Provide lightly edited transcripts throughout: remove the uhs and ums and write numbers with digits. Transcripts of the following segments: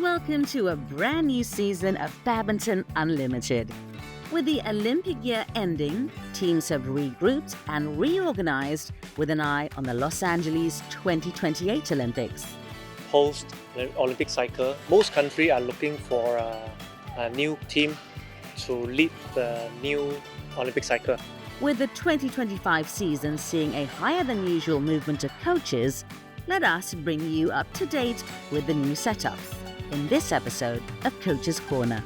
Welcome to a brand new season of Badminton Unlimited. With the Olympic year ending, teams have regrouped and reorganized with an eye on the Los Angeles 2028 Olympics. Post the Olympic cycle, most countries are looking for a new team to lead the new Olympic cycle. With the 2025 season seeing a higher than usual movement of coaches, let us bring you up to date with the new setups in this episode of Coach's Corner.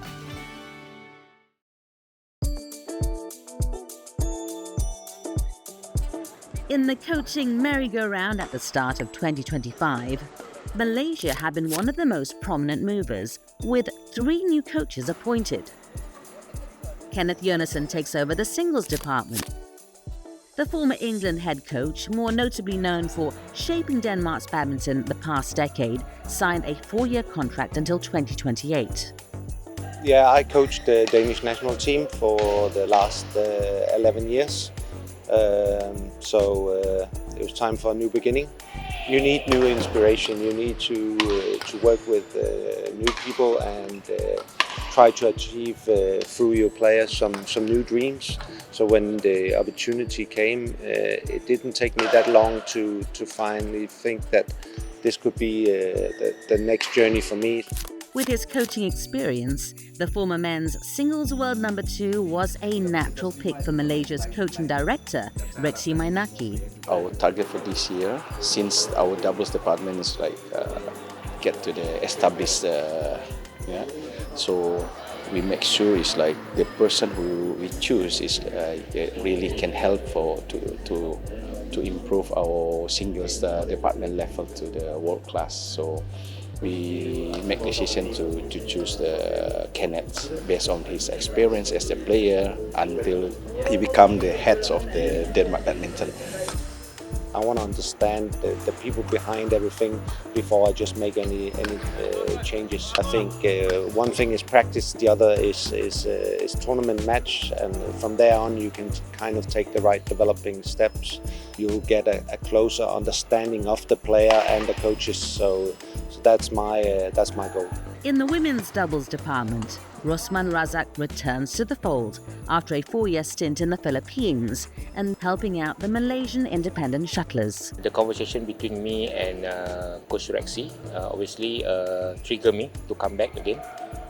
In the coaching merry-go-round at the start of 2025, Malaysia had been one of the most prominent movers, with 3 new coaches appointed. Kenneth Jonassen takes over the singles department. The former England head coach, more notably known for shaping Denmark's badminton the past decade, signed a 4-year contract until 2028. Yeah, I coached the Danish national team for the last 11 years. So it was time for a new beginning. You need new inspiration. You need to work with new people and try to achieve through your players some new dreams. So when the opportunity came, it didn't take me that long to finally think that this could be the next journey for me. With his coaching experience, the former men's singles world number 2 was a natural pick for Malaysia's coaching director, Rexy Mainaki. Our target for this year, since our doubles department is get to the established, so we make sure it's like the person who we choose is really can help to improve our singles department level to the world class. So we make decision to choose the Kenneth based on his experience as a player until he become the head of the Denmark badminton. I want to understand the people behind everything before I just make any changes. I think one thing is practice, the other is tournament match, and from there on you can kind of take the right developing steps. You'll get a closer understanding of the player and the coaches. So that's my goal. In the women's doubles department, Rosman Razak returns to the fold after a 4-year stint in the Philippines and helping out the Malaysian independent shuttlers. The conversation between me and Coach Rexy obviously triggered me to come back again.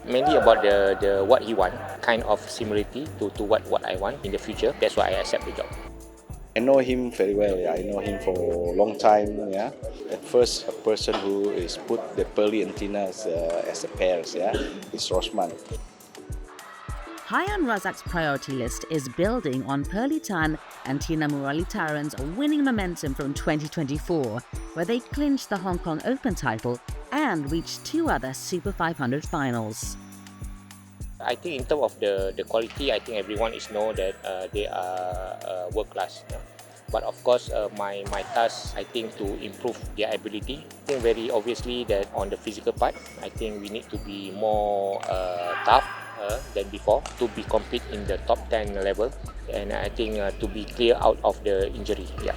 Mainly about the what he wants, kind of similarity to what I want in the future. That's why I accept the job. I know him very well. Yeah. I know him for a long time. Yeah. At first, a person who is put the pearly antennas as a pairs. Yeah, is Rosman. High on Razak's priority list is building on Pearly Tan and Tina Muralidharan's winning momentum from 2024, where they clinched the Hong Kong Open title and reached 2 other Super 500 finals. I think in terms of the quality, I think everyone is know that they are world class. Yeah? But of course, my task, I think, to improve their ability. I think very obviously that on the physical part, I think we need to be more tough than before to be compete in the top 10 level, and I think to be clear out of the injury. Yeah.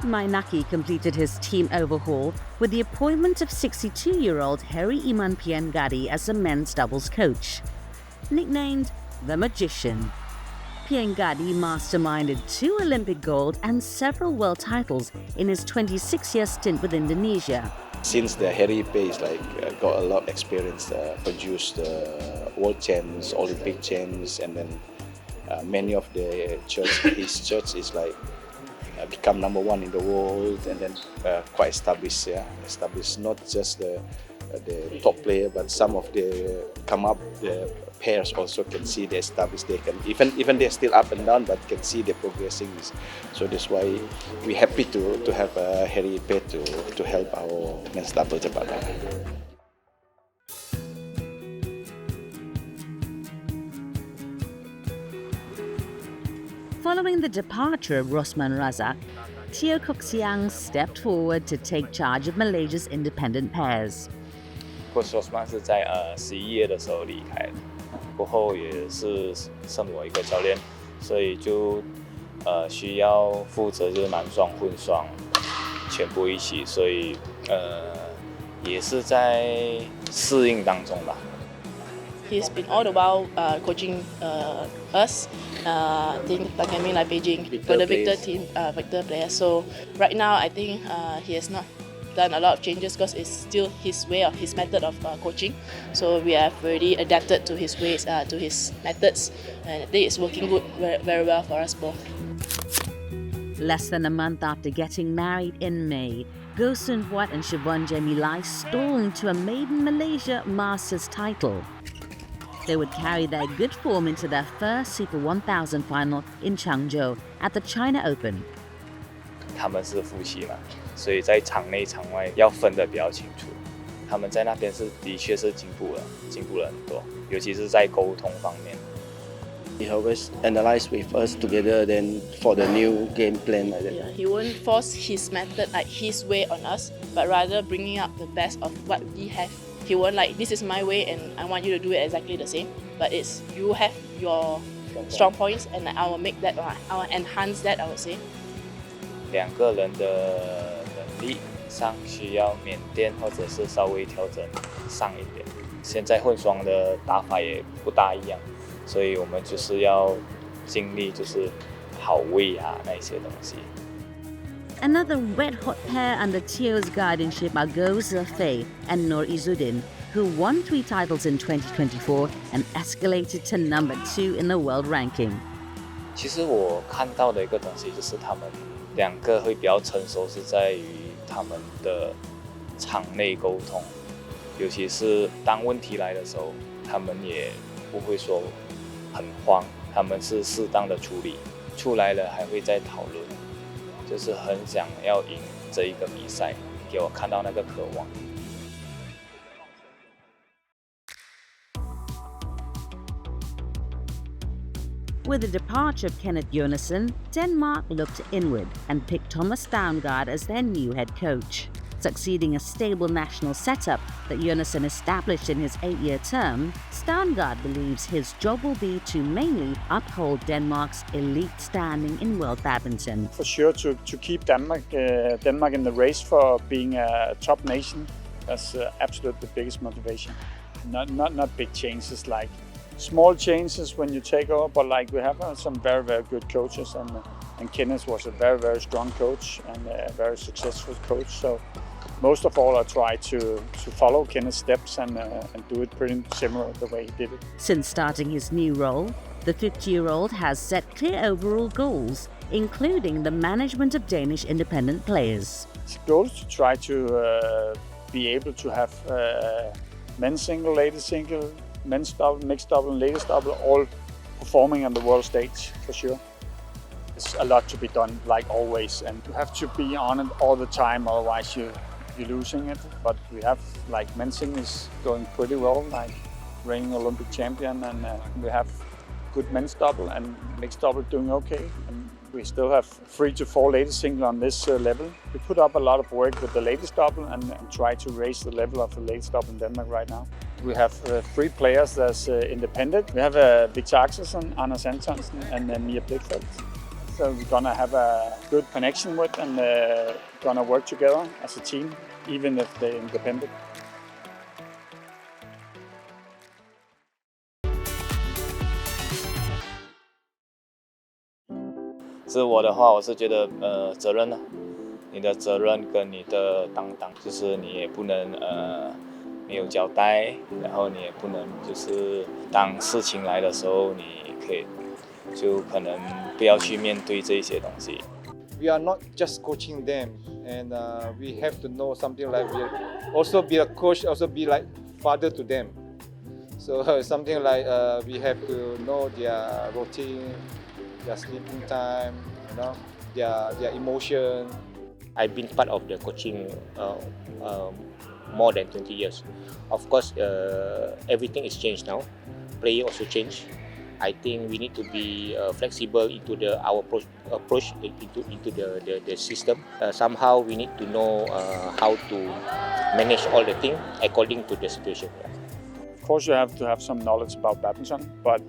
Mainaki completed his team overhaul with the appointment of 62-year-old Heri Iman Piengadi as the men's doubles coach. Nicknamed the Magician, Piengadi masterminded 2 Olympic gold and several world titles in his 26-year stint with Indonesia. Since the Heri is got a lot of experience, produced world champs, Olympic champs, and then many of the his church is become number 1 in the world, and then quite established. Yeah, established not just the top player, but some of the pairs also can see they established. They can even they're still up and down, but can see they're progressing. So that's why we're happy to have Heri Pe to help our men's doubles department. Following the departure of Rosman Razak, Teo Kok Siang stepped forward to take charge of Malaysia's independent pairs. Coach Rosman 是在11月的时候离开的，过后也是剩我一个教练，所以就需要负责就是男双、混双全部一起，所以也是在适应当中吧。 He's been all the while coaching us, team like Beijing for the Victor team, Victor players. So right now, I think he has not done a lot of changes because it's still his way of his method of coaching. So we have already adapted to his ways, to his methods, and I think it's working good, very well for us both. Less than a month after getting married in May, Goh Sun Huat and Siobhan Jamilai stormed to a maiden Malaysia Masters title. They would carry their good form into their first Super 1000 final in Changzhou at the China Open. 他们是夫妻嘛，所以在场内场外要分得比较清楚。他们在那边的确是进步了很多，尤其是在沟通方面。 He always analyze with us together, then for the new game plan like that. Yeah, he won't force his method, like his way on us, but rather bringing up the best of what we have. He won't like, this is my way and I want you to do it exactly the same. But it's, you have your strong points and I will make that, I will enhance that, I would say. 两个人的能力上需要缅甸或者是稍微调整上一点。现在混双的打法也不大一样，所以我们就是要尽力就是跑位啊那些东西。 Another red-hot pair under Tio's guardianship are Goh Zefei and Noor Izzuddin, who won 3 titles in 2024 and escalated to number 2 in the world ranking. 其实我看到的一个东西就是他们两个会比较成熟，是在于他们的场内沟通，尤其是当问题来的时候，他们也不会说很慌，他们是适当的处理，出来了还会再讨论。 就是很想要赢这一个比赛，给我看到那个渴望。 With the departure of Kenneth Jonassen, Denmark looked inward and picked Thomas Stavngard as their new head coach. Succeeding a stable national setup that Jonassen established in his 8-year term, Stavngard believes his job will be to mainly uphold Denmark's elite standing in world badminton. For sure, to keep Denmark in the race for being a top nation, that's absolutely the biggest motivation. Not big changes, like small changes when you take over, but like we have some very good coaches, and Kenneth was a very strong coach and a very successful coach. So most of all, I try to follow Kenneth's steps and do it pretty similar the way he did it. Since starting his new role, the 50-year-old has set clear overall goals, including the management of Danish independent players. His goal is to try to be able to have men's single, ladies single, men's double, mixed double, and ladies double, all performing on the world stage for sure. There's a lot to be done, like always, and you have to be on it all the time, otherwise you're losing it. But we have, like, men's single is going pretty well, like reigning Olympic champion, and we have good men's double and mixed double doing okay. And we still have 3 to 4 ladies single on this level. We put up a lot of work with the ladies double and try to raise the level of the ladies double in Denmark right now. We have 3 players that's independent. We have Victor Axelsen, Anders Antonsen, and Mia Blichfeldt. So we're gonna have a good connection with and gonna work together as a team, even if they're independent. 是我的话，我是觉得责任呢，你的责任跟你的担当，就是你也不能没有交代，然后你也不能就是当事情来的时候，你可能不要去面对这些东西。 We are not just coaching them, and we have to know something like we also be a coach, also be like father to them. So something like we have to know their routine, their sleeping time, you know, their emotion. I've been part of the coaching more than 20 years. Of course, everything is changed now. Play also changed. I think we need to be flexible into our approach into the system. Somehow we need to know how to manage all the things according to the situation. Of course, you have to have some knowledge about badminton, but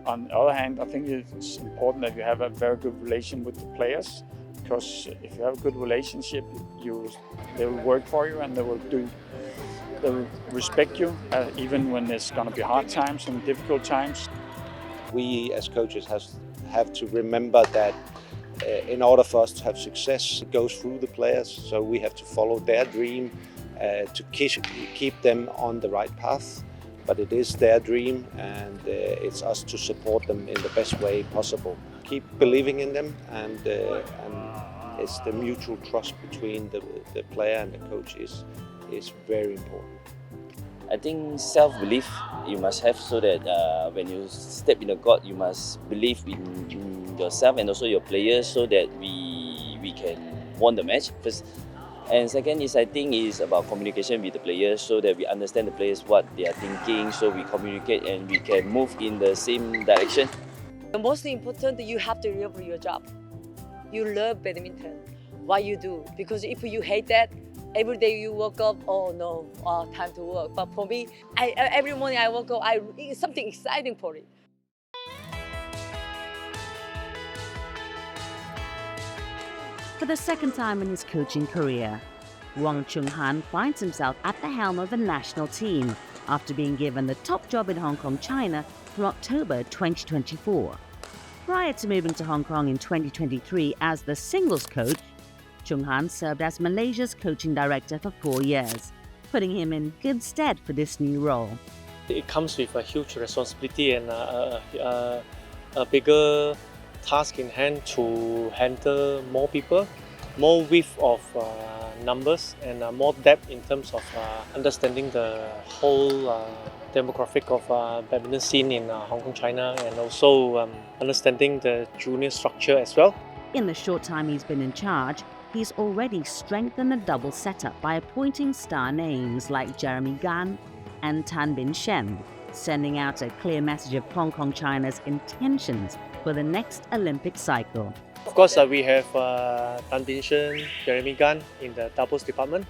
on the other hand, I think it's important that you have a very good relation with the players, because if you have a good relationship, they will work for you and they will do They'll respect you, even when it's going to be hard times and difficult times. We as coaches have to remember that in order for us to have success, it goes through the players. So we have to follow their dream to keep them on the right path. But it is their dream, and it's us to support them in the best way possible. Keep believing in them, and it's the mutual trust between the player and the coach is very important. I think self-belief you must have, so that when you step in the court, you must believe in yourself and also your players, so that we can win the match first. And second is, I think, is about communication with the players, so that we understand the players what they are thinking, so we communicate and we can move in the same direction. The most important, you have to love your job. You love badminton, what you do, because if you hate that, every day you wake up, oh no, time to work. But for me, every morning I wake up, it's something exciting for it. For the second time in his coaching career, Wang Chung-han finds himself at the helm of the national team after being given the top job in Hong Kong, China from October 2024. Prior to moving to Hong Kong in 2023 as the singles coach, Chung-han served as Malaysia's coaching director for 4 years, putting him in good stead for this new role. It comes with a huge responsibility and a bigger task in hand to handle more people, more width of numbers, and more depth in terms of understanding the whole demographic of badminton scene in Hong Kong, China, and also understanding the junior structure as well. In the short time he's been in charge, he's already strengthened the double setup by appointing star names like Jeremy Gan and Tan Bin Shen, sending out a clear message of Hong Kong, China's intentions for the next Olympic cycle. Of course, we have Tan Bin Shen, Jeremy Gan in the doubles department.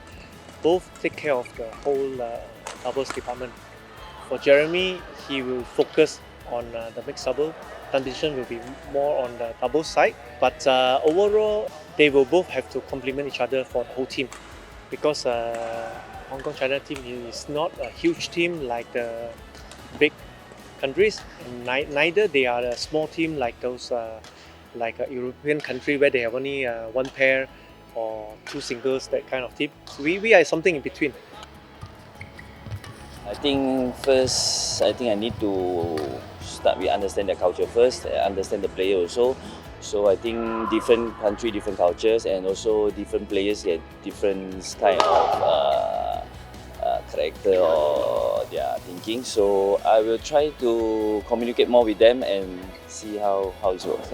Both take care of the whole doubles department. For Jeremy, he will focus on the mixed double. Tan Bin Shen will be more on the doubles side. But overall, they will both have to complement each other for the whole team, because Hong Kong China team is not a huge team like the big countries. Neither they are a small team like those like a European country where they have only one pair or two singles, that kind of team. We are something in between. I think first, I need to start with understand the culture first, understand the player also. So I think different country, different cultures, and also different players get different kind of character or their thinking. So I will try to communicate more with them and see how it works.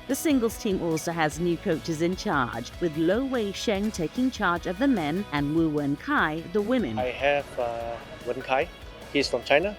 The singles team also has new coaches in charge, with Lo Wei Sheng taking charge of the men and Wu Wenkai the women. I have Wenkai. He's from China.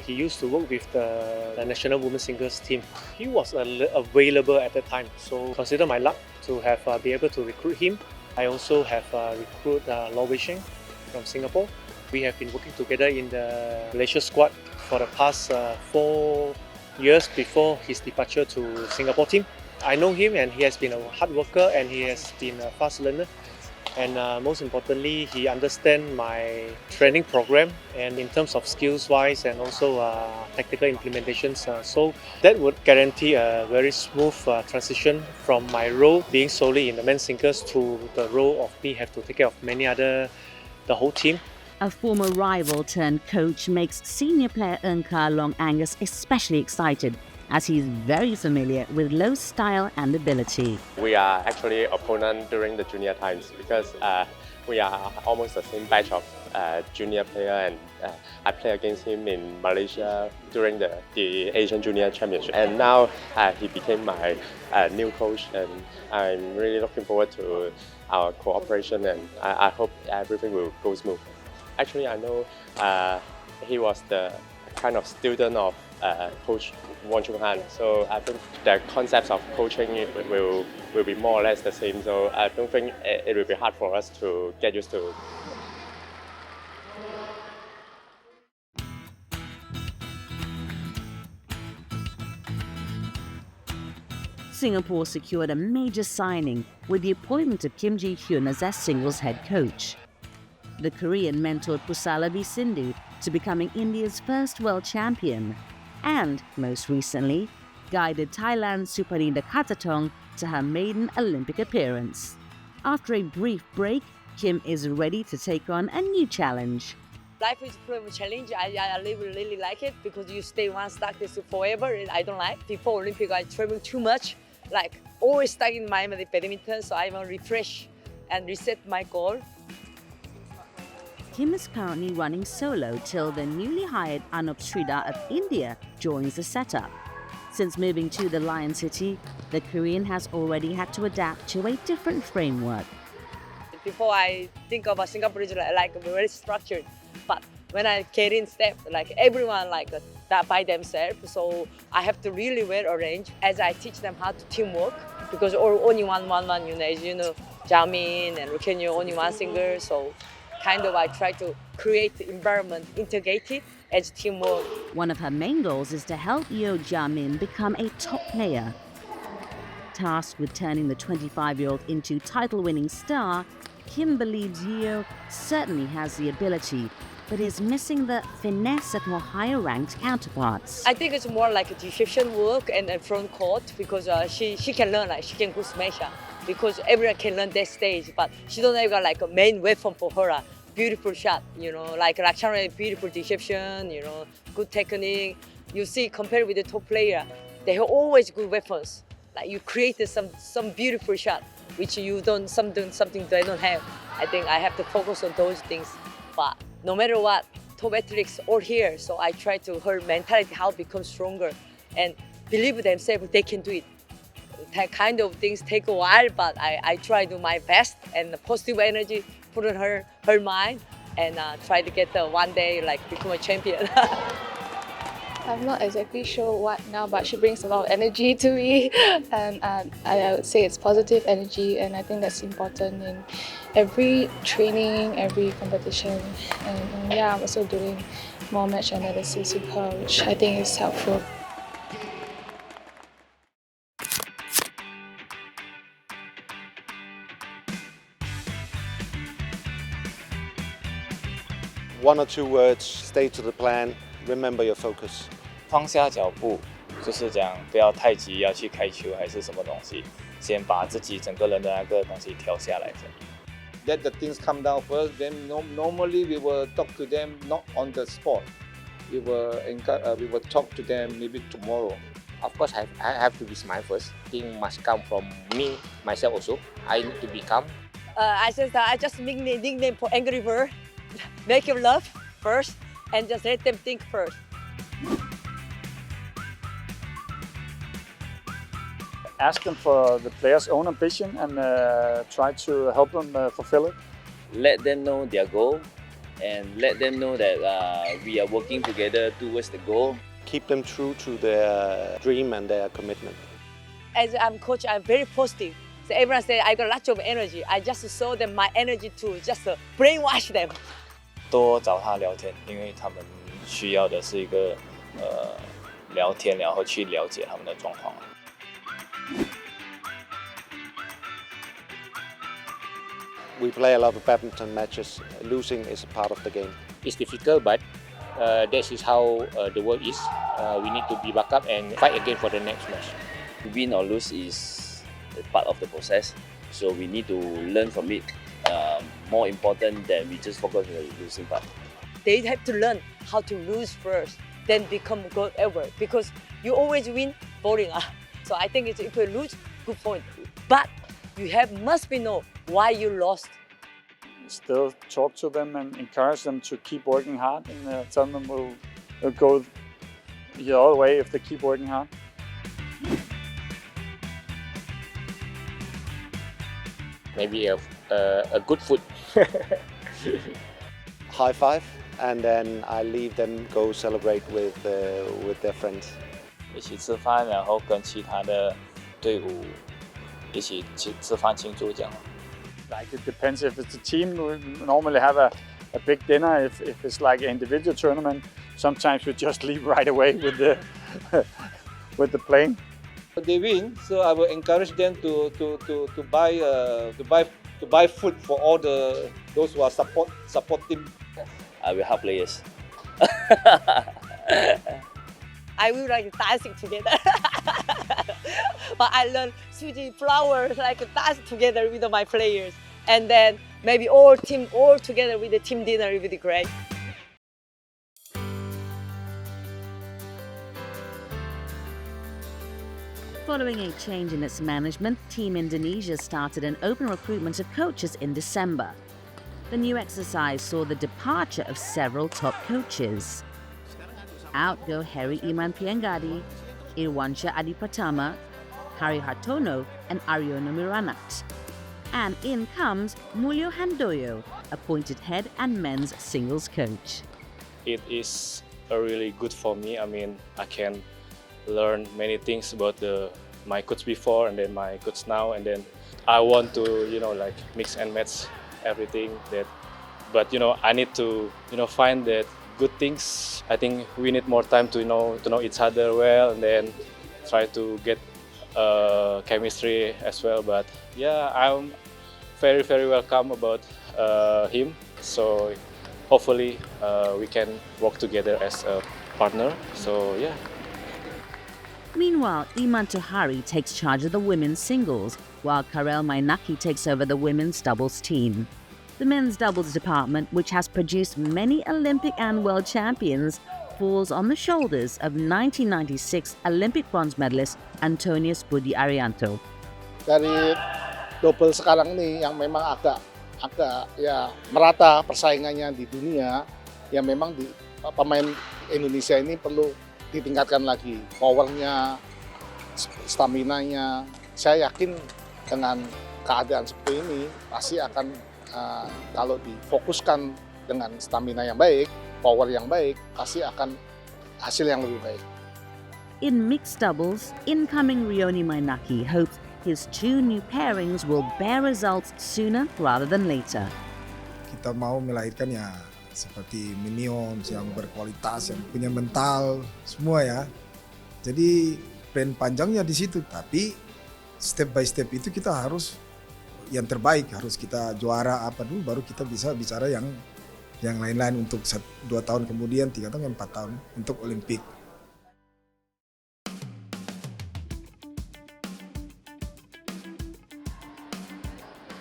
He used to work with the national women's singles team. He was available at the time, so consider my luck to have be able to recruit him. I also have recruited Lo Wei Sheng from Singapore. We have been working together in the Malaysia squad for the past 4 years before his departure to Singapore team. I know him, and he has been a hard worker, and he has been a fast learner. And most importantly, he understands my training program, and in terms of skills wise and also tactical implementations. So that would guarantee a very smooth transition from my role being solely in the men's singles to the role of me have to take care of the whole team. A former rival turned coach makes senior player Ka Long Angus especially excited, as he's very familiar with Lo's style and ability. We are actually opponents during the junior times, because we are almost the same batch of junior player, and I play against him in Malaysia during the Asian Junior Championship. And now he became my new coach, and I'm really looking forward to our cooperation, and I hope everything will go smooth. Actually, I know he was the kind of student of Coach Wang Chung-han, so I think the concepts of coaching will be more or less the same, so I don't think it will be hard for us to get used to. Singapore secured a major signing with the appointment of Kim Ji-hyun as their singles head coach. The Korean mentored Pusalabi Sindhu to becoming India's first world champion, and, most recently, guided Thailand's Suparinda Khatatong to her maiden Olympic appearance. After a brief break, Kim is ready to take on a new challenge. Life is full of challenge. I really like it because you stay one stuck this forever, and I don't like. Before Olympic, I travel too much, like always stuck in my badminton, so I want to refresh and reset my goal. Kim is currently running solo till the newly hired Anup Sridhar of India joins the setup. Since moving to the Lion City, the Korean has already had to adapt to a different framework. Before I think about Singapore is like very structured, but when I get in step, like everyone like that by themselves, so I have to really well arrange as I teach them how to teamwork because only one, as you know, Jamin and Rukenyo only one singer, so kind of I try to create the environment integrated as teamwork. One of her main goals is to help Yeo Jamin become a top player. Tasked with turning the 25-year-old into title-winning star, Kim believes Yeo certainly has the ability, but is missing the finesse of more higher-ranked counterparts. I think it's more like a deception work and a front court because she can learn, like she can go smash because everyone can learn that stage, but she don't have like a main weapon for her. Beautiful shot, you know, like Lakshana, beautiful deception, you know, good technique. You see, compared with the top player, they have always good weapons. Like you created some beautiful shot, which you don't, something they don't have. I think I have to focus on those things. But no matter what, top athletes all here, so I try to her mentality how to become stronger and believe themselves they can do it. That kind of things take a while, but I try to do my best and the positive energy put on her mind and try to get one day like become a champion. I'm not exactly sure what now, but she brings a lot of energy to me, and I would say it's positive energy, and I think that's important in every training, every competition. And yeah, I'm also doing more match analysis with her, which I think is helpful. One or two words, stay to the plan, remember your focus. 放下脚步，就是讲不要太急要去开球还是什么东西，先把自己整个人的那个东西调下来先。Let the things come down first. Then normally we will talk to them not on the spot. We will talk to them maybe tomorrow. Of course, I have to be smile first. Thing must come from me, myself also. I need to become. I just make the nickname for Angry Bird. Make him laugh first and just let them think first. Ask them for the player's own ambition and try to help them fulfill it. Let them know their goal and let them know that we are working together towards the goal. Keep them true to their dream and their commitment. As I'm coach, I'm very positive. So everyone says I got lots of energy. I just show them my energy to just brainwash them. 多找他聊天，因为他们需要的是一个聊天，然后去了解他们的状况。We play a lot of badminton matches. Losing is a part of the game. It's difficult, but that is how the world is. We need to be back up and fight again for the next match. Win or lose is part of the process, so we need to learn from it. More important than we just focus on the losing part. They have to learn how to lose first, then become good ever. Because you always win, boring. So I think if you lose, good point. But you must know why you lost. Still talk to them and encourage them to keep working hard, and tell them we'll go the other way if they keep working hard. Maybe a good food. High five, and then I leave them go celebrate with their friends. 一起吃饭，然后跟其他的队伍一起吃饭庆祝这样。Like it depends if it's a team. We normally have a big dinner. If it's like an individual tournament, sometimes we just leave right away with the with the plane. They win, so I will encourage them to buy to buy food for all those who are support team. I will help players. I will like dancing together. But I learned Suji flowers like dance together with my players, and then maybe all together with the team dinner. It would be great. Following a change in its management, Team Indonesia started an open recruitment of coaches in December. The new exercise saw the departure of several top coaches. Out go Harry Iman Pianggadi, Irwansha Adipratama, Hari Hartono, and Aryono Miranat. And in comes Mulyo Handoyo, appointed head and men's singles coach. It is really good for me. I mean, I can learn many things about my coach before and then my coach now, and then I want to like mix and match everything but I need to find that good things. I think we need more time to know each other well, and then try to get chemistry as well. But yeah, I'm very welcome about him, so hopefully we can work together as a partner. So yeah. Meanwhile, Iman Tohari takes charge of the women's singles, while Karel Mainaki takes over the women's doubles team. The men's doubles department, which has produced many Olympic and world champions, falls on the shoulders of 1996 Olympic bronze medalist Antonius Budi Arianto. Dari double sekarang nih yang memang agak ya merata persaingannya di dunia, ya memang pemain Indonesia ini perlu ditingkatkan lagi powernya, stamina-nya. Saya yakin dengan keadaan seperti ini pasti akan kalau difokuskan dengan stamina yang baik, power yang baik, pasti akan hasil yang lebih baik. In mixed doubles, incoming Rioni Mainaki hopes his two new pairings will bear results sooner rather than later. Kita mau melahirkan ya seperti minions yang berkualitas, yang punya mental, semua ya. Jadi plan panjangnya di situ, tapi step by step itu kita harus yang terbaik, harus kita juara apa dulu, baru kita bisa bicara yang lain-lain untuk 2 tahun kemudian, 3 tahun, 4 tahun untuk Olimpik.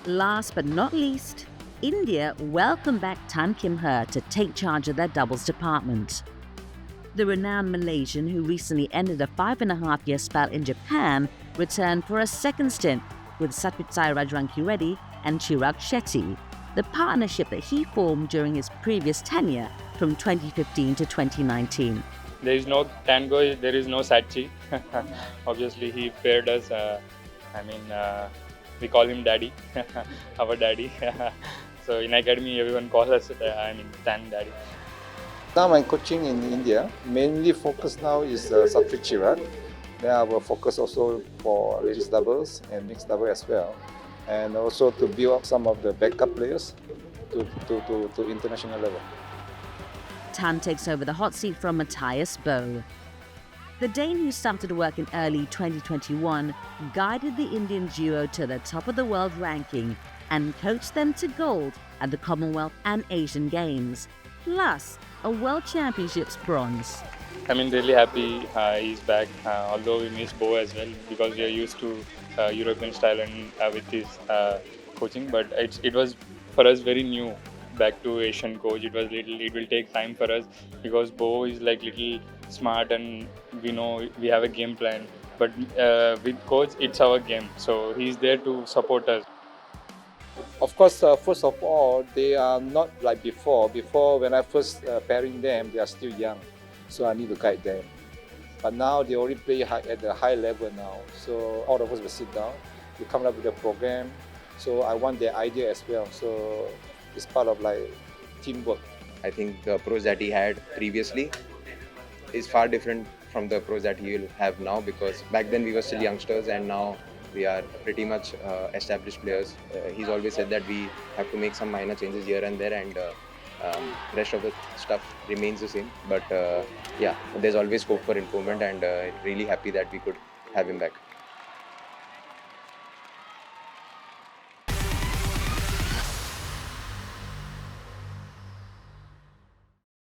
Last but not least, India welcomed back Tan Kim Her to take charge of their doubles department. The renowned Malaysian, who recently ended a 5.5-year spell in Japan, returned for a second stint with Satwitsai Rajranki and Chirag Shetty, the partnership that he formed during his previous tenure from 2015 to 2019. There is no tango, there is no Satchi. Obviously, he paired us. We call him Daddy, our Daddy. So in academy, everyone calls us, Tan Daddy. Now my coaching in India, mainly focus now is Satwik Chirag. Then I will focus also for ladies doubles and mixed double as well. And also to build up some of the backup players to international level. Tan takes over the hot seat from Matthias Boe. The Dane, who started work in early 2021, guided the Indian duo to the top of the world ranking and coached them to gold at the Commonwealth and Asian Games, plus a World Championships bronze. Really happy he's back, although we miss Bo as well because we are used to European style and with his coaching, but it was for us very new back to Asian coach. It will take time for us because Bo is like little smart and we know we have a game plan, but with coach it's our game, so he's there to support us. Of course, first of all, they are not like before. Before, when I first pairing them, they are still young, so I need to guide them. But now they already play at a high level now, so all of us will sit down, we come up with a program. So I want their idea as well. So it's part of like teamwork. I think the pros that he had previously is far different from the pros that he will have now, because back then we were still youngsters and now we are pretty much established players. He's always said that we have to make some minor changes here and there, and rest of the stuff remains the same. But yeah, there's always scope for improvement, and really happy that we could have him back.